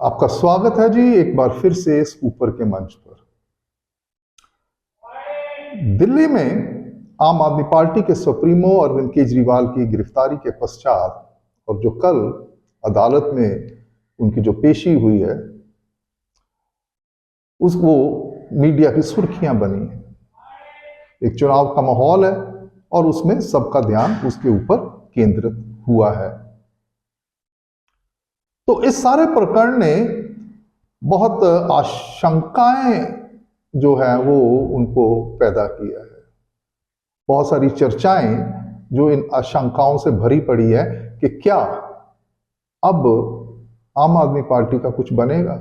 आपका स्वागत है जी एक बार फिर से इस ऊपर के मंच पर। दिल्ली में आम आदमी पार्टी के सुप्रीमो अरविंद केजरीवाल की गिरफ्तारी के पश्चात और जो कल अदालत में उनकी जो पेशी हुई है उसको मीडिया की सुर्खियां बनी है। एक चुनाव का माहौल है और उसमें सबका ध्यान उसके ऊपर केंद्रित हुआ है। तो इस सारे प्रकरण ने बहुत आशंकाएं जो है वो उनको पैदा किया है। बहुत सारी चर्चाएं जो इन आशंकाओं से भरी पड़ी है कि क्या अब आम आदमी पार्टी का कुछ बनेगा,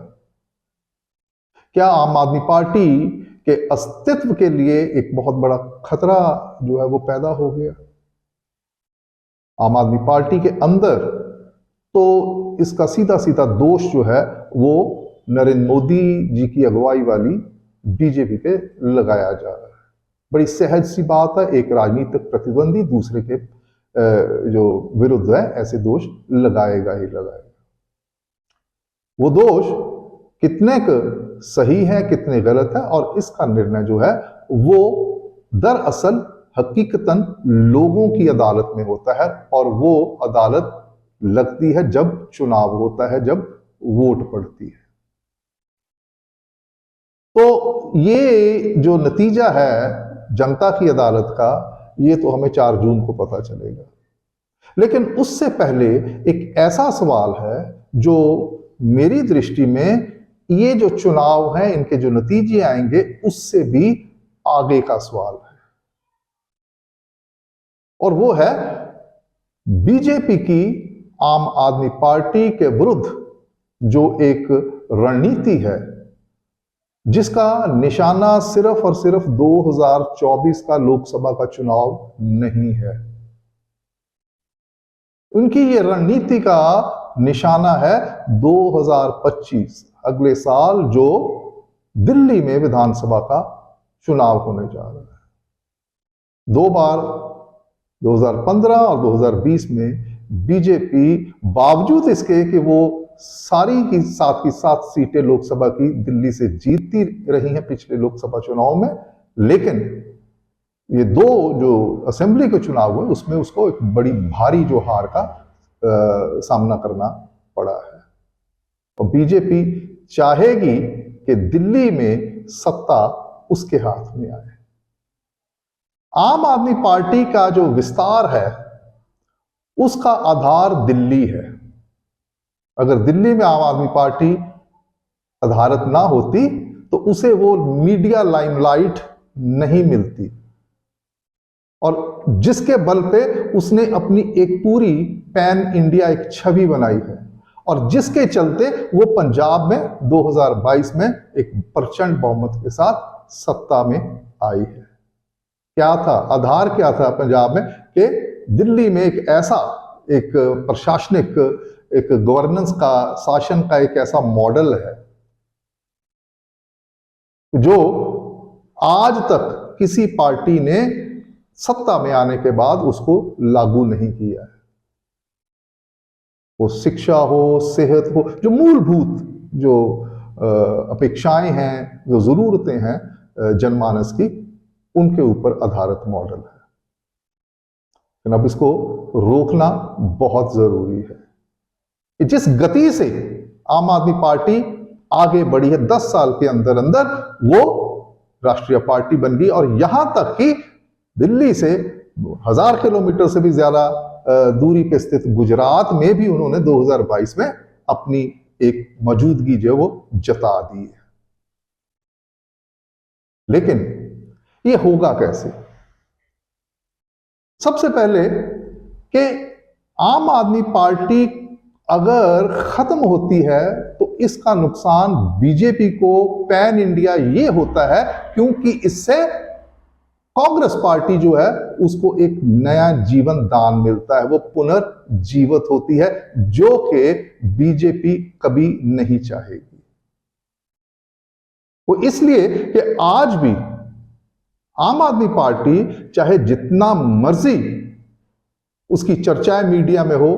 क्या आम आदमी पार्टी के अस्तित्व के लिए एक बहुत बड़ा खतरा जो है वो पैदा हो गया। आम आदमी पार्टी के अंदर तो इसका सीधा सीधा दोष जो है वो नरेंद्र मोदी जी की अगुवाई वाली बीजेपी पे लगाया जा रहा है। बड़ी सहज सी बात है, एक राजनीतिक प्रतिद्वंदी दूसरे के जो विरुद्ध है ऐसे दोष लगाएगा ही लगाएगा। वो दोष कितने सही है कितने गलत है और इसका निर्णय जो है वो दरअसल हकीकतन लोगों की अदालत में होता है और वो अदालत लगती है जब चुनाव होता है, जब वोट पड़ती है। तो ये जो नतीजा है जनता की अदालत का, ये तो हमें 4 जून को पता चलेगा। लेकिन उससे पहले एक ऐसा सवाल है जो मेरी दृष्टि में ये जो चुनाव है इनके जो नतीजे आएंगे उससे भी आगे का सवाल है, और वो है बीजेपी की आम आदमी पार्टी के विरुद्ध जो एक रणनीति है जिसका निशाना सिर्फ और सिर्फ 2024 का लोकसभा का चुनाव नहीं है। उनकी ये रणनीति का निशाना है 2025, अगले साल जो दिल्ली में विधानसभा का चुनाव होने जा रहा है। 2 बार 2015 और 2020 में बीजेपी बावजूद इसके कि वो सारी की 7 सीटें लोकसभा की दिल्ली से जीतती रही हैं पिछले लोकसभा चुनाव में, लेकिन ये 2 जो असेंबली के चुनाव हुए उसमें उसको एक बड़ी भारी जो हार का सामना करना पड़ा है। और बीजेपी चाहेगी कि दिल्ली में सत्ता उसके हाथ में आए। आम आदमी पार्टी का जो विस्तार है उसका आधार दिल्ली है। अगर दिल्ली में आम आदमी पार्टी आधारित ना होती तो उसे वो मीडिया लाइमलाइट नहीं मिलती, और जिसके बल पे उसने अपनी एक पूरी पैन इंडिया एक छवि बनाई है और जिसके चलते वो पंजाब में 2022 में एक प्रचंड बहुमत के साथ सत्ता में आई है। क्या था आधार, क्या था पंजाब में कि दिल्ली में एक ऐसा एक प्रशासनिक एक गवर्नेंस का शासन का एक ऐसा मॉडल है जो आज तक किसी पार्टी ने सत्ता में आने के बाद उसको लागू नहीं किया है। वो शिक्षा हो, सेहत हो, जो मूलभूत जो अपेक्षाएं हैं, जो जरूरतें हैं जनमानस की, उनके ऊपर आधारित मॉडल है। लेकिन अब इसको रोकना बहुत जरूरी है। जिस गति से आम आदमी पार्टी आगे बढ़ी है 10 साल के अंदर अंदर वो राष्ट्रीय पार्टी बन गई, और यहां तक कि दिल्ली से 1000 किलोमीटर से भी ज्यादा दूरी पे स्थित गुजरात में भी उन्होंने 2022 में अपनी एक मौजूदगी जो वो जता दी है। लेकिन ये होगा कैसे? सबसे पहले कि आम आदमी पार्टी अगर खत्म होती है तो इसका नुकसान बीजेपी को पैन इंडिया ये होता है, क्योंकि इससे कांग्रेस पार्टी जो है उसको एक नया जीवन दान मिलता है, वो पुनर्जीवित होती है, जो कि बीजेपी कभी नहीं चाहेगी। वो इसलिए कि आज भी आम आदमी पार्टी चाहे जितना मर्जी उसकी चर्चाएं मीडिया में हो,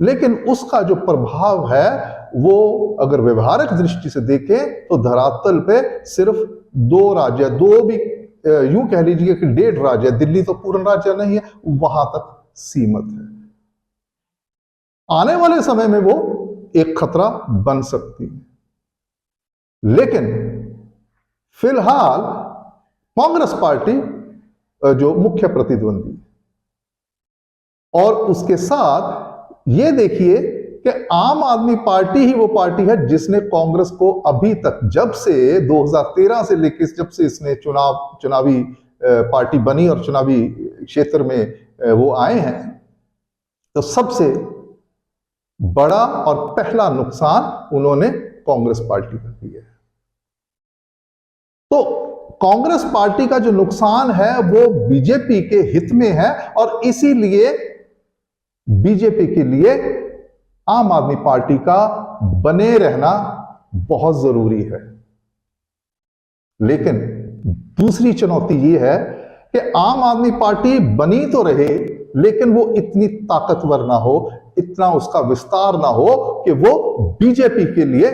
लेकिन उसका जो प्रभाव है वो अगर व्यवहारिक दृष्टि से देखें तो धरातल पे सिर्फ 2 राज्य, 2 भी यूं कह लीजिए कि 1.5 राज्य, दिल्ली तो पूर्ण राज्य नहीं है, वहां तक सीमित है। आने वाले समय में वो एक खतरा बन सकती है। लेकिन फिलहाल कांग्रेस पार्टी जो मुख्य प्रतिद्वंदी, और उसके साथ ये देखिए कि आम आदमी पार्टी ही वो पार्टी है जिसने कांग्रेस को अभी तक, जब से 2013 से लेकर जब से इसने चुनावी पार्टी बनी और चुनावी क्षेत्र में वो आए हैं, तो सबसे बड़ा और पहला नुकसान उन्होंने कांग्रेस पार्टी का किया है। तो कांग्रेस पार्टी का जो नुकसान है वो बीजेपी के हित में है, और इसीलिए बीजेपी के लिए आम आदमी पार्टी का बने रहना बहुत जरूरी है। लेकिन दूसरी चुनौती यह है कि आम आदमी पार्टी बनी तो रहे, लेकिन वो इतनी ताकतवर ना हो, इतना उसका विस्तार ना हो कि वो बीजेपी के लिए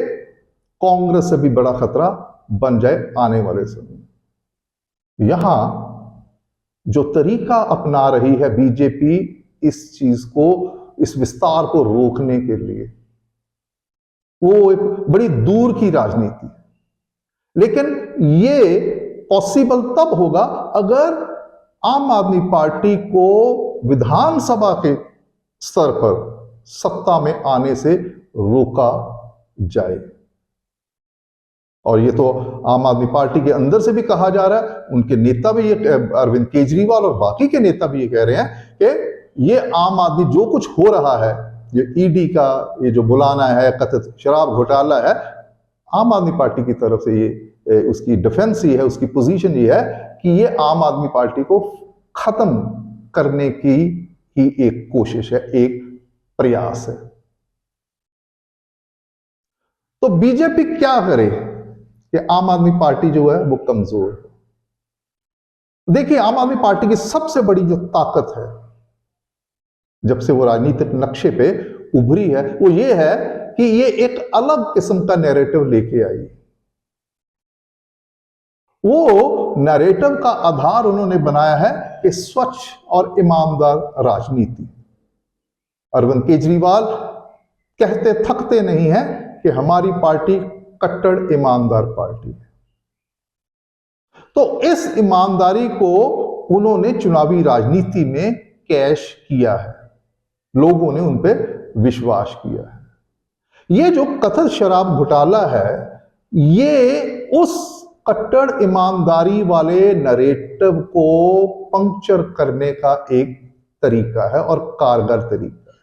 कांग्रेस से भी बड़ा खतरा बन जाए आने वाले समय। यहां जो तरीका अपना रही है बीजेपी इस चीज को, इस विस्तार को रोकने के लिए, वो एक बड़ी दूर की राजनीति है। लेकिन ये पॉसिबल तब होगा अगर आम आदमी पार्टी को विधानसभा के स्तर पर सत्ता में आने से रोका जाए। और ये तो आम आदमी पार्टी के अंदर से भी कहा जा रहा है, उनके नेता भी ये, अरविंद केजरीवाल और बाकी के नेता भी ये कह रहे हैं कि ये आम आदमी जो कुछ हो रहा है, ये ईडी का ये जो बुलाना है, कथित शराब घोटाला है, आम आदमी पार्टी की तरफ से ये उसकी डिफेंस ये है, उसकी पोजीशन ये है कि ये आम आदमी पार्टी को खत्म करने की ही एक कोशिश है, एक प्रयास है। तो बीजेपी क्या करे कि आम आदमी पार्टी जो है वो कमजोर है। देखिए, आम आदमी पार्टी की सबसे बड़ी जो ताकत है जब से वो राजनीतिक नक्शे पे उभरी है, वो ये है कि ये एक अलग किस्म का नैरेटिव लेके आई। वो नैरेटिव का आधार उन्होंने बनाया है कि स्वच्छ और ईमानदार राजनीति। अरविंद केजरीवाल कहते थकते नहीं है कि हमारी पार्टी कट्टर ईमानदार पार्टी है। तो इस ईमानदारी को उन्होंने चुनावी राजनीति में कैश किया है, लोगों ने उन पर विश्वास किया है। ये जो कथित शराब घोटाला है, ये उस कट्टर ईमानदारी वाले नैरेटिव को पंक्चर करने का एक तरीका है और कारगर तरीका है।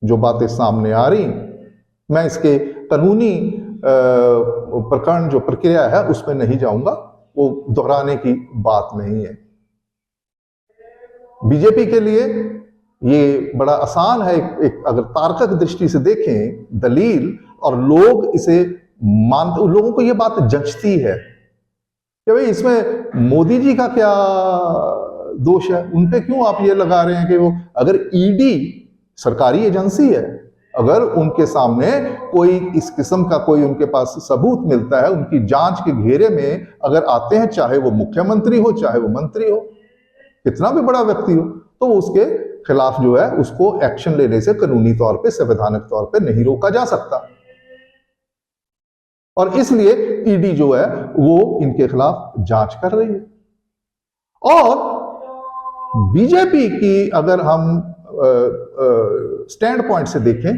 जो बातें सामने आ रही, मैं इसके कानूनी प्रकरण जो प्रक्रिया है उसमें नहीं जाऊंगा, वो दोहराने की बात नहीं है। बीजेपी के लिए ये बड़ा आसान है, एक अगर तार्किक दृष्टि से देखें दलील, और लोग इसे मानते, लोगों को ये बात जचती है कि भाई इसमें मोदी जी का क्या दोष है, उन पे क्यों आप ये लगा रहे हैं कि वो, अगर ईडी सरकारी एजेंसी है, अगर उनके सामने कोई इस किस्म का कोई उनके पास सबूत मिलता है, उनकी जांच के घेरे में अगर आते हैं, चाहे वो मुख्यमंत्री हो, चाहे वो मंत्री हो, कितना भी बड़ा व्यक्ति हो, तो उसके खिलाफ जो है उसको एक्शन लेने से कानूनी तौर पे, संवैधानिक तौर पे नहीं रोका जा सकता। और इसलिए ईडी जो है वो इनके खिलाफ जांच कर रही है। और बीजेपी की अगर हम स्टैंड पॉइंट से देखें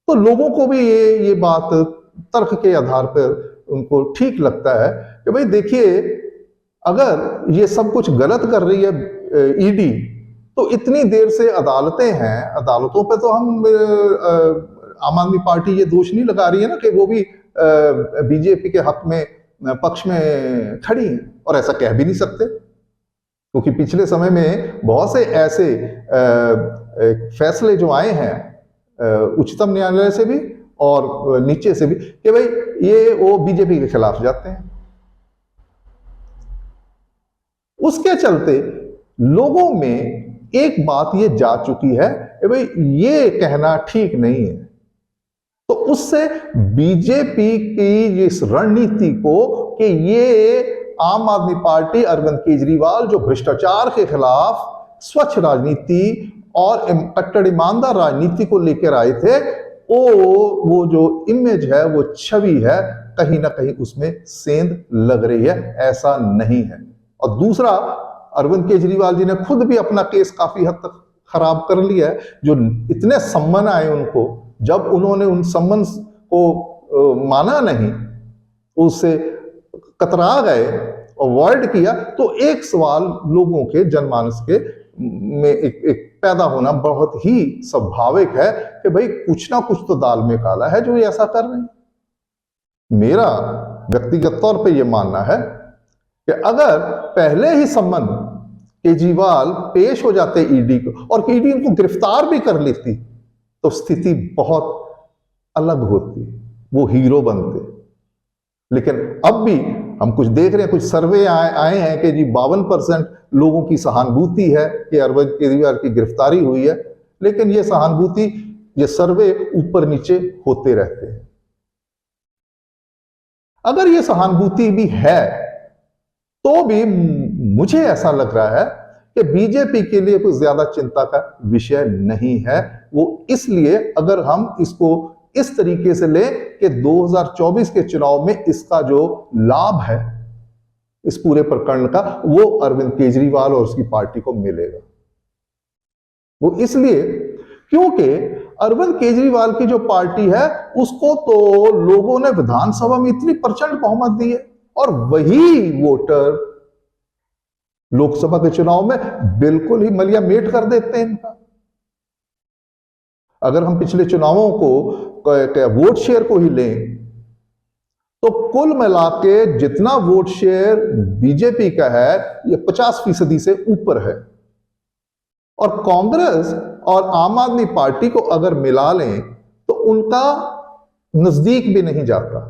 तो लोगों को भी ये बात तर्क के आधार पर उनको ठीक लगता है कि भाई देखिए, अगर ये सब कुछ गलत कर रही है ईडी, तो इतनी देर से अदालतें हैं, अदालतों पे तो हम आम आदमी पार्टी ये दोष नहीं लगा रही है ना कि वो भी बीजेपी के हक में, पक्ष में खड़ी है, और ऐसा कह भी नहीं सकते, क्योंकि पिछले समय में बहुत से ऐसे फैसले जो आए हैं उच्चतम न्यायालय से भी और नीचे से भी कि भाई ये वो बीजेपी के खिलाफ जाते हैं। उसके चलते लोगों में एक बात ये जा चुकी है कि भाई ये कहना ठीक नहीं है तो उससे बीजेपी की इस रणनीति को कि ये आम आदमी पार्टी अरविंद केजरीवाल जो भ्रष्टाचार के खिलाफ स्वच्छ राजनीति और कट्टर ईमानदार राजनीति को लेकर आए थे, वो जो इमेज है, वो छवि है, कहीं ना कहीं उसमें सेंध लग रही है, ऐसा नहीं है। और दूसरा, अरविंद केजरीवाल जी ने खुद भी अपना केस काफी हद तक खराब कर लिया है। जो इतने सम्मन आए उनको, जब उन्होंने उन सम्मन को माना नहीं, उससे कतरा गए, अवॉइड किया, तो एक सवाल लोगों के जनमानस के में एक पैदा होना बहुत ही स्वाभाविक है कि भाई कुछ ना कुछ तो दाल में काला है जो ये ऐसा कर रहे हैं। मेरा व्यक्तिगत तौर पे ये मानना है कि अगर पहले ही सम्मन केजरीवाल पेश हो जाते ईडी को और ईडी इनको गिरफ्तार भी कर लेती तो स्थिति बहुत अलग होती, वो हीरो बनते। लेकिन अब भी हम कुछ देख रहे हैं, कुछ सर्वे आए हैं कि जी 52% लोगों की सहानुभूति है कि अरविंद केजरीवाल की गिरफ्तारी हुई है, लेकिन ये सहानुभूति, ये सर्वे ऊपर नीचे होते रहते हैं। अगर ये सहानुभूति भी है तो भी मुझे ऐसा लग रहा है कि बीजेपी के लिए कुछ ज्यादा चिंता का विषय नहीं है। वो इसलिए अगर हम इसको इस तरीके से ले कि 2024 के चुनाव में इसका जो लाभ है इस पूरे प्रकरण का, वो अरविंद केजरीवाल और उसकी पार्टी को मिलेगा। वो इसलिए क्योंकि अरविंद केजरीवाल की जो पार्टी है उसको तो लोगों ने विधानसभा में इतनी प्रचंड बहुमत दी है, और वही वोटर लोकसभा के चुनाव में बिल्कुल ही मलिया मेट कर देते हैं इनका। अगर हम पिछले चुनावों को वोट शेयर को ही लें तो कुल मिला के जितना वोट शेयर बीजेपी का है ये 50% से ऊपर है, और कांग्रेस और आम आदमी पार्टी को अगर मिला लें तो उनका नजदीक भी नहीं जाता।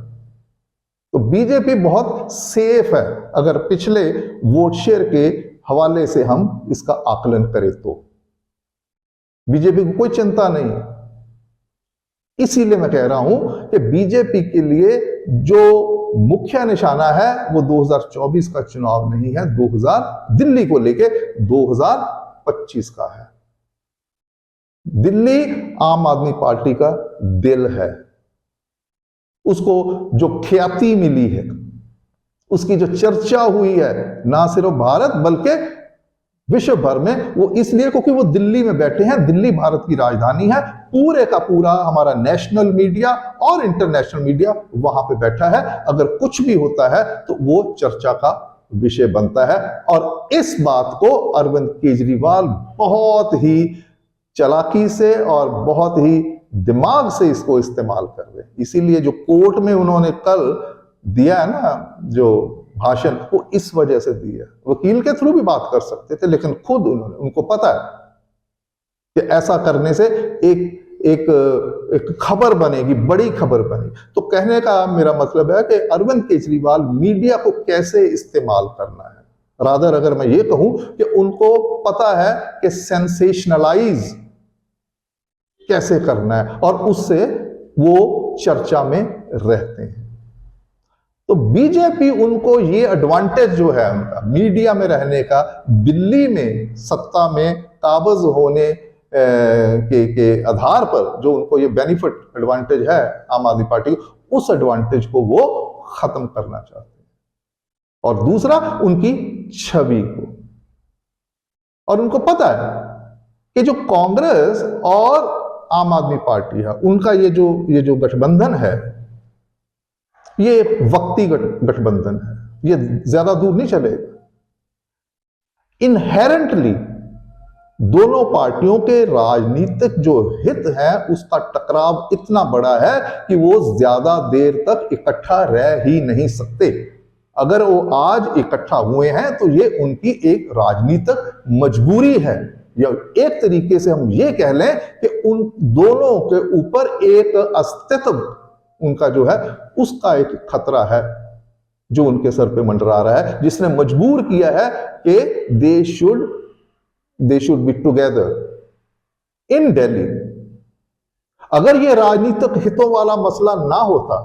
तो बीजेपी बहुत सेफ है अगर पिछले वोट शेयर के हवाले से हम इसका आकलन करें तो। बीजेपी को कोई चिंता नहीं है। इसीलिए मैं कह रहा हूं कि बीजेपी के लिए जो मुख्य निशाना है वो 2024 का चुनाव नहीं है, दिल्ली को लेके 2025 का है। दिल्ली आम आदमी पार्टी का दिल है। उसको जो ख्याति मिली है, उसकी जो चर्चा हुई है ना सिर्फ भारत बल्कि विश्व भर में, वो इसलिए क्योंकि वो दिल्ली में बैठे हैं। दिल्ली भारत की राजधानी है। पूरे का पूरा हमारा नेशनल मीडिया और इंटरनेशनल मीडिया वहां पे बैठा है। अगर कुछ भी होता है तो वो चर्चा का विषय बनता है, और इस बात को अरविंद केजरीवाल बहुत ही चालाकी से और बहुत ही दिमाग से इसको इस्तेमाल कर रहे हैं। इसीलिए जो कोर्ट में उन्होंने कल दिया है ना जो भाषण, वो इस वजह से दिया। वकील के थ्रू भी बात कर सकते थे, लेकिन खुद उनको पता है कि ऐसा करने से एक खबर बनेगी, बड़ी खबर बनेगी। तो कहने का मेरा मतलब है कि अरविंद केजरीवाल मीडिया को कैसे इस्तेमाल करना है। रादर अगर मैं ये कहूं कि उनको पता है कि सेंसेशनलाइज कैसे करना है, और उससे वो चर्चा में रहते हैं। तो बीजेपी उनको ये एडवांटेज जो है उनका मीडिया में रहने का, दिल्ली में सत्ता में काबिज होने के आधार पर जो उनको ये बेनिफिट एडवांटेज है आम आदमी पार्टी को, उस एडवांटेज को वो खत्म करना चाहते हैं। और दूसरा उनकी छवि को, और उनको पता है कि जो कांग्रेस और आम आदमी पार्टी है उनका ये जो गठबंधन है ये वक्ती गठबंधन है, ये ज्यादा दूर नहीं चलेगा। इनहेरेंटली दोनों पार्टियों के राजनीतिक जो हित है उसका टकराव इतना बड़ा है कि वो ज्यादा देर तक इकट्ठा रह ही नहीं सकते। अगर वो आज इकट्ठा हुए हैं तो ये उनकी एक राजनीतिक मजबूरी है, या एक तरीके से हम ये कह लें कि उन दोनों के ऊपर एक अस्तित्व उनका जो है उसका एक खतरा है जो उनके सर पे मंडरा रहा है, जिसने मजबूर किया है कि they should be together in Delhi. अगर ये राजनीतिक हितों वाला मसला ना होता,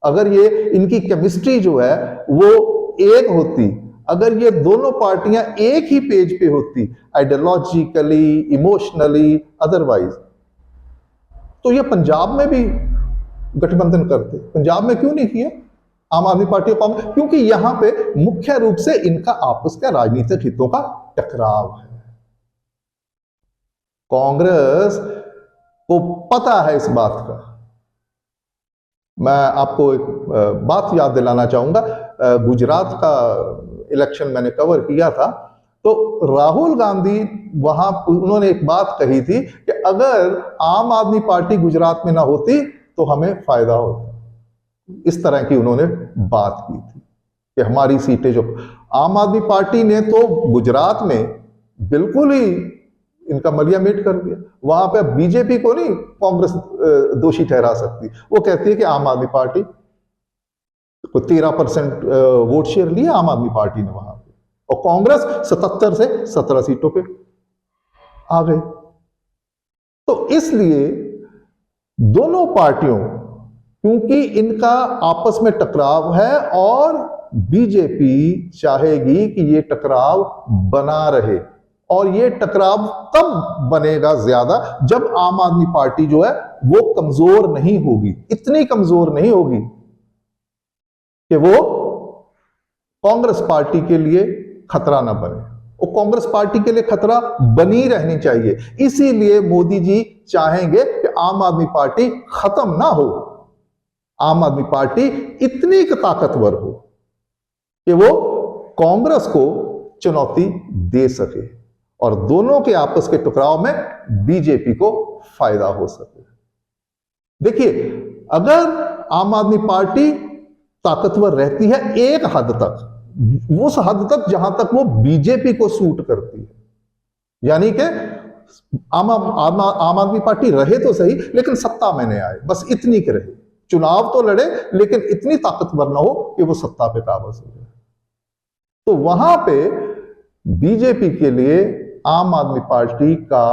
अगर ये इनकी केमिस्ट्री जो है वो एक होती, अगर ये दोनों पार्टियां एक ही पेज पे होती, आइडियोलॉजिकली, इमोशनली, अदरवाइज, तो ये पंजाब में भी गठबंधन करते। पंजाब में क्यों नहीं किया आम आदमी पार्टी और कांग्रेस? क्योंकि यहां पे मुख्य रूप से इनका आपस का राजनीतिक हितों का टकराव है। कांग्रेस को पता है इस बात का। मैं आपको एक बात याद दिलाना चाहूंगा, गुजरात का इलेक्शन मैंने कवर किया था, तो राहुल गांधी वहां उन्होंने एक बात कही थी कि अगर आम आदमी पार्टी गुजरात में ना होती तो हमें फायदा होता। इस तरह की उन्होंने बात की थी कि हमारी सीटें जो, आम आदमी पार्टी ने तो गुजरात में बिल्कुल ही इनका मलिया मेट कर दिया। वहां पे बीजेपी को नहीं कांग्रेस दोषी ठहरा सकती। वो कहती है कि आम आदमी पार्टी को 13% वोट शेयर लिया आम आदमी पार्टी ने वहां पे, और कांग्रेस 77 से 17 सीटों पे आ गई। तो इसलिए दोनों पार्टियों, क्योंकि इनका आपस में टकराव है और बीजेपी चाहेगी कि ये टकराव बना रहे, और ये टकराव तब बनेगा ज्यादा जब आम आदमी पार्टी जो है वो कमजोर नहीं होगी, इतनी कमजोर नहीं होगी कि वो कांग्रेस पार्टी के लिए खतरा ना बने। और कांग्रेस पार्टी के लिए खतरा बनी रहनी चाहिए। इसीलिए मोदी जी चाहेंगे कि आम आदमी पार्टी खत्म ना हो, आम आदमी पार्टी इतनी ताकतवर हो कि वो कांग्रेस को चुनौती दे सके और दोनों के आपस के टकराव में बीजेपी को फायदा हो सके। देखिए, अगर आम आदमी पार्टी ताकतवर रहती है एक हद तक, उस हद तक जहां तक वो बीजेपी को सूट करती है, यानी कि आम आदमी पार्टी रहे तो सही लेकिन सत्ता में नहीं आए, बस इतनी के रहे, चुनाव तो लड़े लेकिन इतनी ताकतवर ना हो कि वो सत्ता पे काबज हो जाए। तो वहां पे बीजेपी के लिए आम आदमी पार्टी का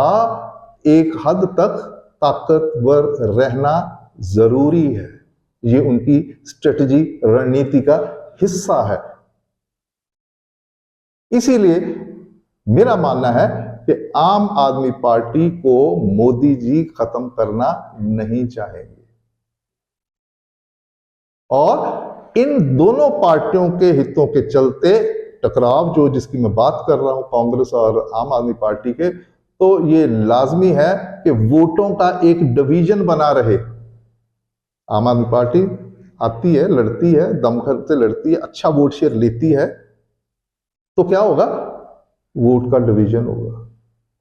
एक हद तक ताकतवर रहना जरूरी है। ये उनकी स्ट्रेटजी, रणनीति का हिस्सा है। इसीलिए मेरा मानना है कि आम आदमी पार्टी को मोदी जी खत्म करना नहीं चाहेंगे, और इन दोनों पार्टियों के हितों के चलते टकराव जो जिसकी मैं बात कर रहा हूं कांग्रेस और आम आदमी पार्टी के, तो ये लाजमी है कि वोटों का एक डिवीजन बना रहे। आम आदमी पार्टी आती है, लड़ती है, दमखम से लड़ती है, अच्छा वोट शेयर लेती है, तो क्या होगा, वोट का डिवीजन होगा,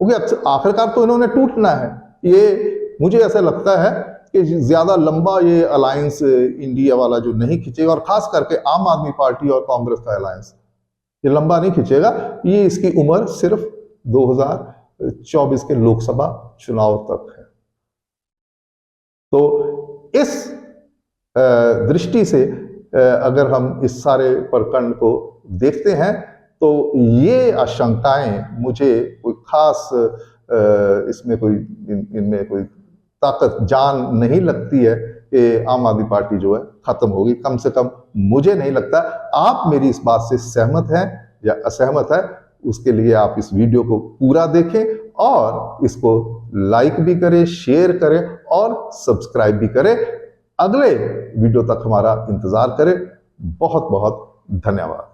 क्योंकि आखिरकार तो इन्होंने टूटना है। ये मुझे ऐसा लगता है कि ज्यादा लंबा ये अलायंस इंडिया वाला जो नहीं खींचेगा, और खास करके आम आदमी पार्टी और कांग्रेस का अलायंस ये लंबा नहीं खींचेगा। ये इसकी उम्र सिर्फ 2024 के लोकसभा चुनाव तक है। तो इस दृष्टि से अगर हम इस सारे प्रकरण को देखते हैं तो ये आशंकाएं मुझे कोई खास इसमें कोई इनमें कोई ताकत जान नहीं लगती है कि आम आदमी पार्टी जो है खत्म होगी। कम से कम मुझे नहीं लगता। आप मेरी इस बात से सहमत हैं या असहमत है, उसके लिए आप इस वीडियो को पूरा देखें और इसको लाइक भी करें, शेयर करें और सब्सक्राइब भी करें। अगले वीडियो तक हमारा इंतजार करें। बहुत बहुत धन्यवाद।